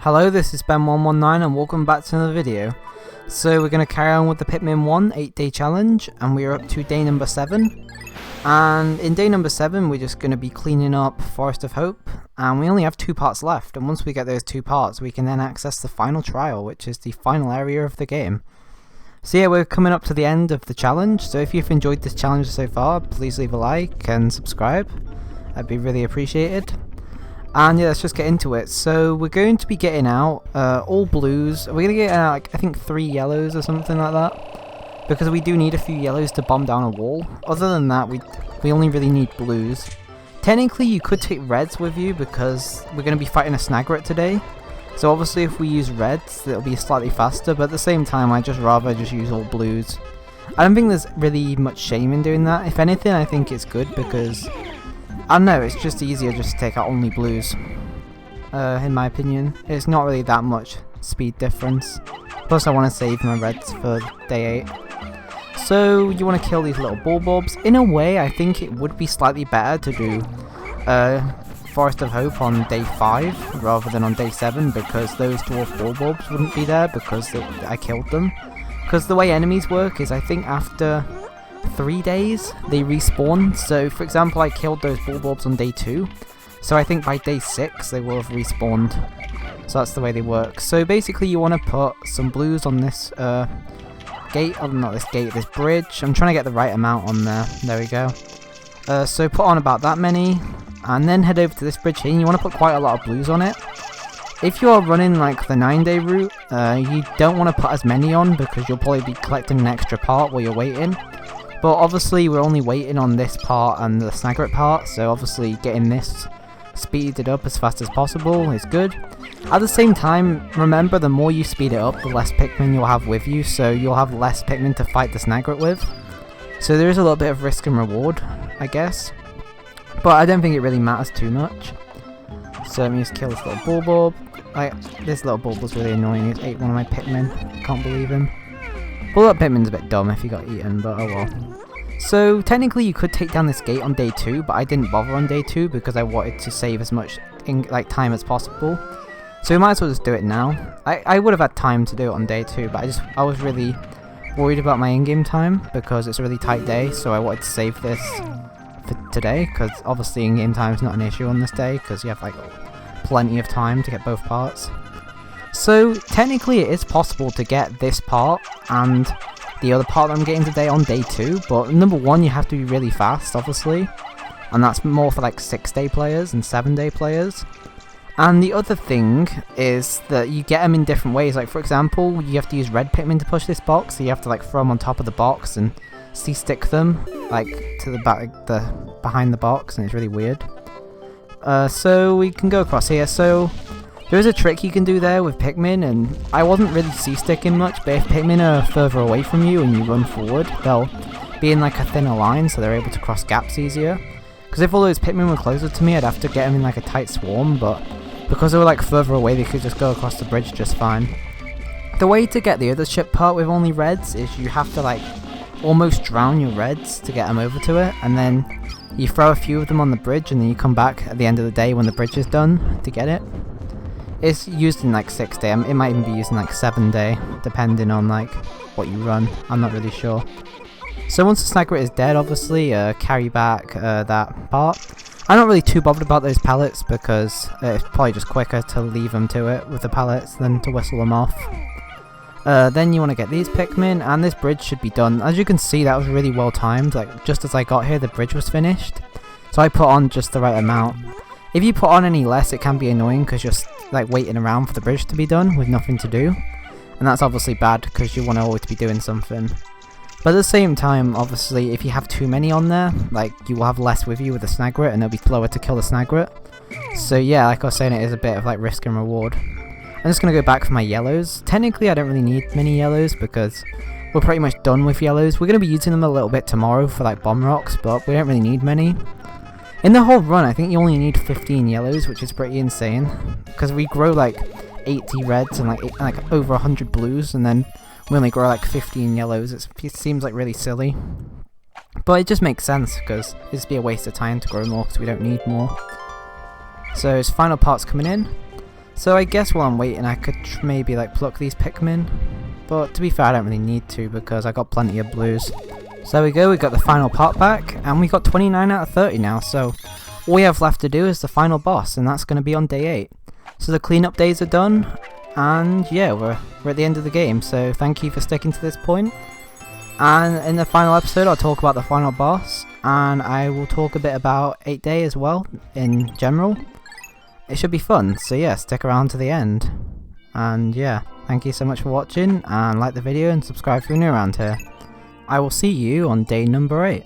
Hello, this is Ben119 and welcome back to another video. So we're going to carry on with the Pikmin 1 8-day challenge, and we're up to day number 7. And in day number 7 we're just going to be cleaning up Forest of Hope, and we only have 2 parts left, and once we get those 2 parts we can then access the final trial, which is the final area of the game. So yeah, we're coming up to the end of the challenge, so if you've enjoyed this challenge so far, please leave a like and subscribe. That'd be really appreciated. And yeah, let's just get into it. So we're going to be getting out all blues. We're going to get out like, I think 3 yellows or something like that, because we do need a few yellows to bomb down a wall. Other than that, we only really need blues. Technically you could take reds with you because we're going to be fighting a Snagret today. So obviously if we use reds it'll be slightly faster, but at the same time I'd just rather just use all blues. I don't think there's really much shame in doing that. If anything, I think it's good because I don't know, it's just easier just to take out only blues, in my opinion. It's not really that much speed difference. Plus I want to save my reds for day 8. So you want to kill these little bulbs. In a way, I think it would be slightly better to do Forest of Hope on day 5 rather than on day 7, because those dwarf bulbs wouldn't be there because I killed them. Because the way enemies work is I think after 3 days they respawn. So for example, I killed those bulbs on day 2, so I think by day 6 they will have respawned. So that's the way they work. So basically you want to put some blues on this gate, not this gate, this bridge. I'm trying to get the right amount on there. There we go. So put on about that many, and then head over to this bridge here, and you want to put quite a lot of blues on it. If you're running like the 9-day route, you don't want to put as many on because you'll probably be collecting an extra part while you're waiting. But obviously we're only waiting on this part and the Snagret part, so obviously getting this speeded up as fast as possible is good. At the same time, remember, the more you speed it up, the less Pikmin you'll have with you, so you'll have less Pikmin to fight the Snagret with. So there is a little bit of risk and reward, I guess. But I don't think it really matters too much. So let me just kill this little bulb. This little bulb was really annoying. It ate one of my Pikmin. Can't believe him. Well, that Pikmin's a bit dumb if he got eaten, but oh well. So technically you could take down this gate on day 2, but I didn't bother on day 2 because I wanted to save as much time as possible. So we might as well just do it now. I would have had time to do it on day 2, but I was really worried about my in-game time because it's a really tight day, so I wanted to save this for today, because obviously in-game time is not an issue on this day because you have like plenty of time to get both parts. So technically it is possible to get this part and the other part that I'm getting today on day 2, but number 1 you have to be really fast obviously, and that's more for like 6-day players and 7-day players. And the other thing is that you get them in different ways. Like for example, you have to use red Pikmin to push this box, so you have to like throw them on top of the box and C-stick them like to the back, behind the box, and it's really weird. So we can go across here. So there is a trick you can do there with Pikmin, and I wasn't really C-sticking much, but if Pikmin are further away from you and you run forward, they'll be in like a thinner line, so they're able to cross gaps easier. Because if all those Pikmin were closer to me, I'd have to get them in like a tight swarm, but because they were like further away, they could just go across the bridge just fine. The way to get the other ship part with only reds is you have to like almost drown your reds to get them over to it, and then you throw a few of them on the bridge, and then you come back at the end of the day when the bridge is done to get it. It's used in like 6-day, it might even be used in like 7-day, depending on like what you run, I'm not really sure. So once the Snagret is dead, obviously, carry back that part. I'm not really too bothered about those pellets because it's probably just quicker to leave them to it with the pellets than to whistle them off. Then you want to get these Pikmin, and this bridge should be done. As you can see, that was really well timed. Like just as I got here, the bridge was finished. So I put on just the right amount. If you put on any less, it can be annoying because you're like waiting around for the bridge to be done with nothing to do. And that's obviously bad because you want to always be doing something. But at the same time, obviously, if you have too many on there, like you will have less with you with the Snagret, and it'll be slower to kill the Snagret. So yeah, like I was saying, it is a bit of like risk and reward. I'm just going to go back for my yellows. Technically, I don't really need many yellows because we're pretty much done with yellows. We're going to be using them a little bit tomorrow for like bomb rocks, but we don't really need many. In the whole run, I think you only need 15 yellows, which is pretty insane, because we grow like 80 reds and like over 100 blues, and then we only grow like 15 yellows. It seems like really silly, but it just makes sense because it'd just be a waste of time to grow more because we don't need more. So his final part's coming in. So I guess while I'm waiting I could maybe like pluck these Pikmin, but to be fair I don't really need to because I got plenty of blues. So there we go, we got the final part back, and we got 29 out of 30 now, so all we have left to do is the final boss, and that's going to be on day 8. So the cleanup days are done, and yeah, we're at the end of the game, so thank you for sticking to this point. And in the final episode I'll talk about the final boss, and I will talk a bit about 8 Day as well, in general. It should be fun, so yeah, stick around to the end. And yeah, thank you so much for watching, and like the video and subscribe if you're new around here. I will see you on day number 8.